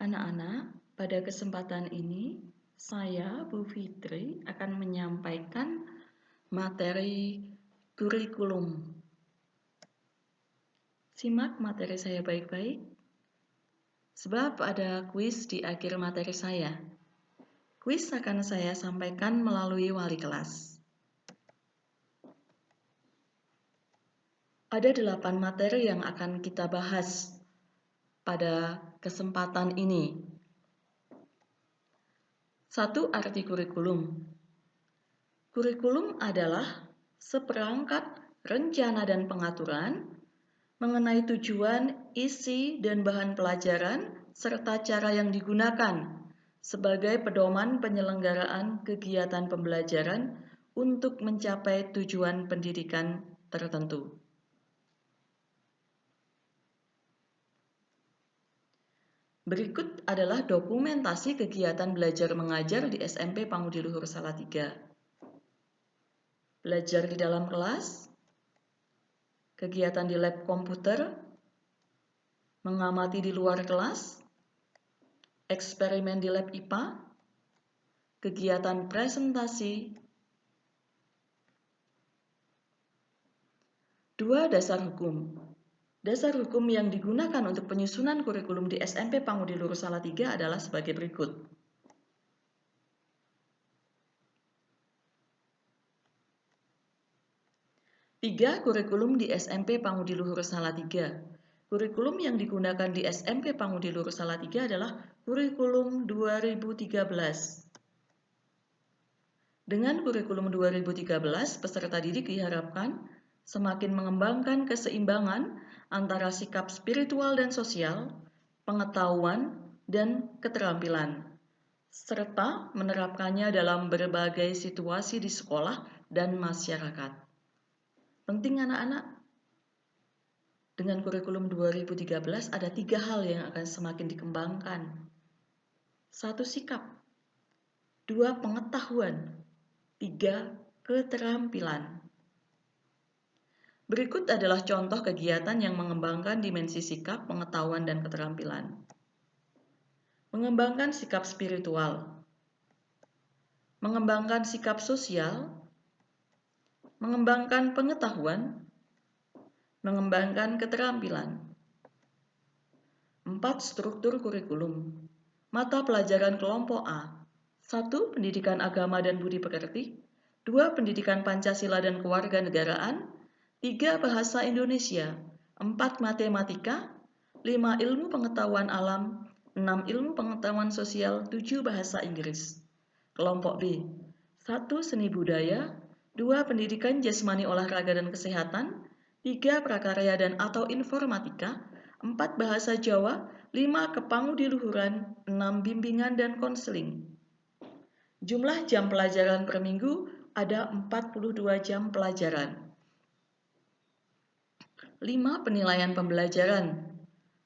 Anak-anak, pada kesempatan ini saya, Bu Fitri, akan menyampaikan materi kurikulum. Simak materi saya baik-baik, sebab ada kuis di akhir materi saya. Kuis akan saya sampaikan melalui wali kelas. Ada 8 materi yang akan kita bahas pada kesempatan ini. 1. Arti kurikulum. Kurikulum adalah seperangkat rencana dan pengaturan mengenai tujuan, isi, dan bahan pelajaran, serta cara yang digunakan sebagai pedoman penyelenggaraan kegiatan pembelajaran untuk mencapai tujuan pendidikan tertentu. Berikut adalah dokumentasi kegiatan belajar mengajar di SMP Pangudi Luhur Salatiga. Belajar di dalam kelas, kegiatan di lab komputer, mengamati di luar kelas, eksperimen di lab IPA, kegiatan presentasi. 2. Dasar hukum. Dasar hukum yang digunakan untuk penyusunan kurikulum di SMP Pangudi Luhur Salatiga adalah sebagai berikut. 3. Kurikulum di SMP Pangudi Luhur Salatiga. Kurikulum yang digunakan di SMP Pangudi Luhur Salatiga adalah kurikulum 2013. Dengan kurikulum 2013, peserta didik diharapkan semakin mengembangkan keseimbangan antara sikap spiritual dan sosial, pengetahuan, dan keterampilan, serta menerapkannya dalam berbagai situasi di sekolah dan masyarakat. Penting anak-anak, dengan kurikulum 2013 ada 3 hal yang akan semakin dikembangkan. 1. Sikap. 2. Pengetahuan. 3. Keterampilan. Berikut adalah contoh kegiatan yang mengembangkan dimensi sikap, pengetahuan, dan keterampilan. Mengembangkan sikap spiritual. Mengembangkan sikap sosial. Mengembangkan pengetahuan. Mengembangkan keterampilan. 4. Struktur kurikulum. Mata pelajaran kelompok A. 1. Pendidikan agama dan budi pekerti. 2. Pendidikan Pancasila dan kewarganegaraan. 3. Bahasa Indonesia. 4. Matematika. 5. Ilmu pengetahuan alam. 6. Ilmu pengetahuan sosial. 7. Bahasa Inggris. Kelompok B. 1. Seni budaya. 2. Pendidikan jasmani olahraga dan kesehatan. 3. Prakarya dan atau informatika. 4. Bahasa Jawa. 5. Kepangudi luhuran. 6. Bimbingan dan konseling. Jumlah jam pelajaran per minggu ada 42 jam pelajaran. 5. Penilaian pembelajaran.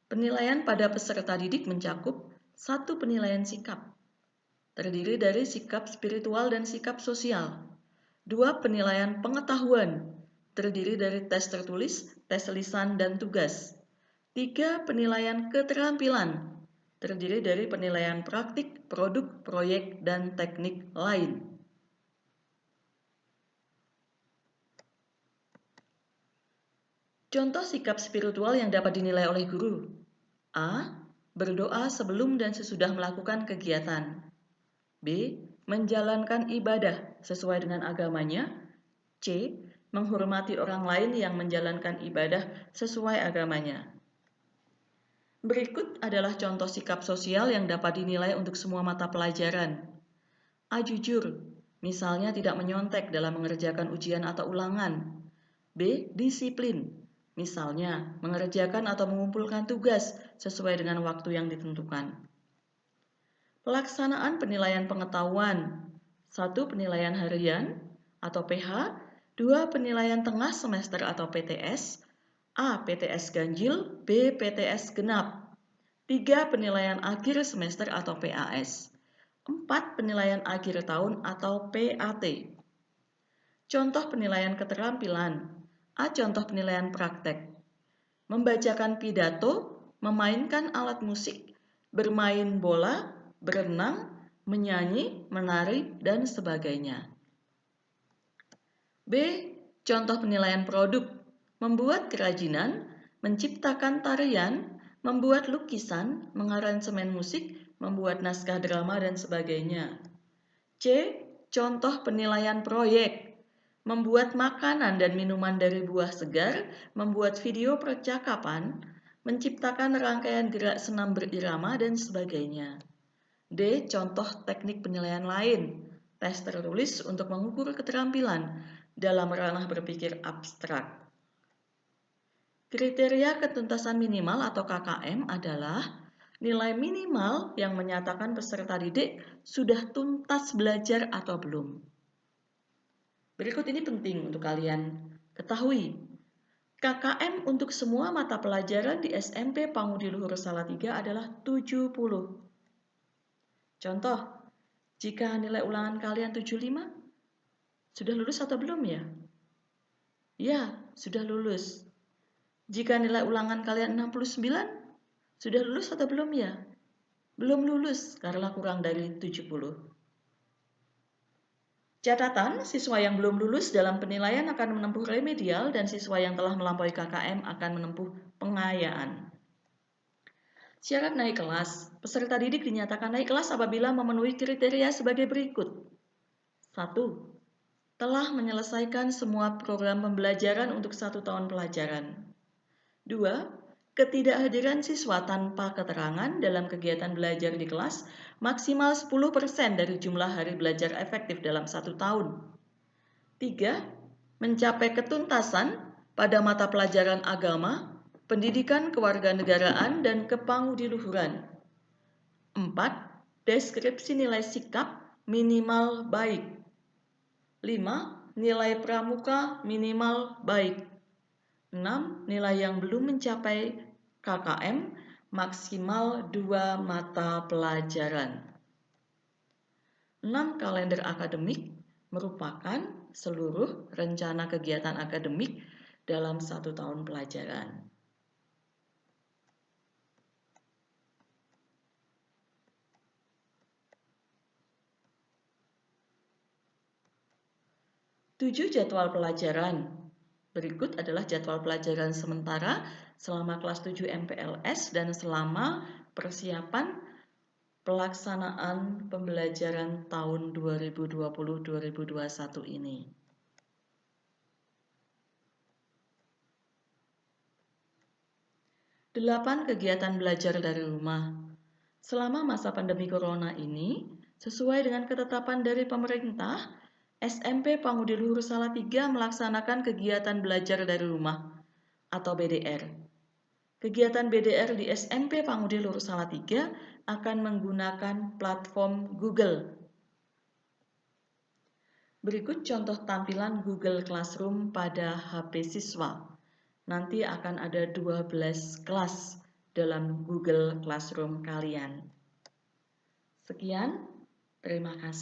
Penilaian pada peserta didik mencakup 1. Penilaian sikap, terdiri dari sikap spiritual dan sikap sosial. 2. Penilaian pengetahuan, terdiri dari tes tertulis, tes lisan, dan tugas. 3. Penilaian keterampilan, terdiri dari penilaian praktik, produk, proyek, dan teknik lain. Contoh sikap spiritual yang dapat dinilai oleh guru. A. Berdoa sebelum dan sesudah melakukan kegiatan. B. Menjalankan ibadah sesuai dengan agamanya. C. Menghormati orang lain yang menjalankan ibadah sesuai agamanya. Berikut adalah contoh sikap sosial yang dapat dinilai untuk semua mata pelajaran. A. Jujur, misalnya tidak menyontek dalam mengerjakan ujian atau ulangan. B. Disiplin, misalnya mengerjakan atau mengumpulkan tugas sesuai dengan waktu yang ditentukan. Pelaksanaan penilaian pengetahuan. 1. Penilaian harian atau PH. 2. Penilaian tengah semester atau PTS. A. PTS ganjil. B. PTS genap. 3. Penilaian akhir semester atau PAS. 4. Penilaian akhir tahun atau PAT. Contoh penilaian keterampilan. A. Contoh penilaian praktek. Membacakan pidato, memainkan alat musik, bermain bola, berenang, menyanyi, menari, dan sebagainya. B. Contoh penilaian produk: membuat kerajinan, menciptakan tarian, membuat lukisan, mengaransemen musik, membuat naskah drama, dan sebagainya. C. Contoh penilaian proyek: membuat makanan dan minuman dari buah segar, membuat video percakapan, menciptakan rangkaian gerak senam berirama, dan sebagainya. D. Contoh teknik penilaian lain: tes tertulis untuk mengukur keterampilan dalam ranah berpikir abstrak. Kriteria ketuntasan minimal atau KKM adalah nilai minimal yang menyatakan peserta didik sudah tuntas belajar atau belum. Berikut ini penting untuk kalian ketahui. KKM untuk semua mata pelajaran di SMP Pangudi Luhur Salatiga adalah 70. Contoh, jika nilai ulangan kalian 75, sudah lulus atau belum ya? Ya, sudah lulus. Jika nilai ulangan kalian 69, sudah lulus atau belum ya? Belum lulus karena kurang dari 70. Catatan, siswa yang belum lulus dalam penilaian akan menempuh remedial dan siswa yang telah melampaui KKM akan menempuh pengayaan. Syarat naik kelas. Peserta didik dinyatakan naik kelas apabila memenuhi kriteria sebagai berikut. 1. Telah menyelesaikan semua program pembelajaran untuk 1 tahun pelajaran. 2. Ketidakhadiran siswa tanpa keterangan dalam kegiatan belajar di kelas maksimal 10% dari jumlah hari belajar efektif dalam 1 tahun. 3. Mencapai ketuntasan pada mata pelajaran agama, pendidikan kewarganegaraan, dan kepangudiluhuran. 4. Deskripsi nilai sikap minimal baik. 5. Nilai pramuka minimal baik. 6. Nilai yang belum mencapai KKM maksimal 2 mata pelajaran. 6. Kalender akademik merupakan seluruh rencana kegiatan akademik dalam 1 tahun pelajaran. Tujuh jadwal pelajaran. Berikut adalah jadwal pelajaran sementara selama kelas 7 MPLS dan selama persiapan pelaksanaan pembelajaran tahun 2020-2021 ini. 8 kegiatan belajar dari rumah. Selama masa pandemi corona ini, sesuai dengan ketetapan dari pemerintah, SMP Pangudi Luhur Salatiga melaksanakan kegiatan belajar dari rumah atau BDR. Kegiatan BDR di SMP Pangudi Luhur Salatiga akan menggunakan platform Google. Berikut contoh tampilan Google Classroom pada HP siswa. Nanti akan ada 12 kelas dalam Google Classroom kalian. Sekian, terima kasih.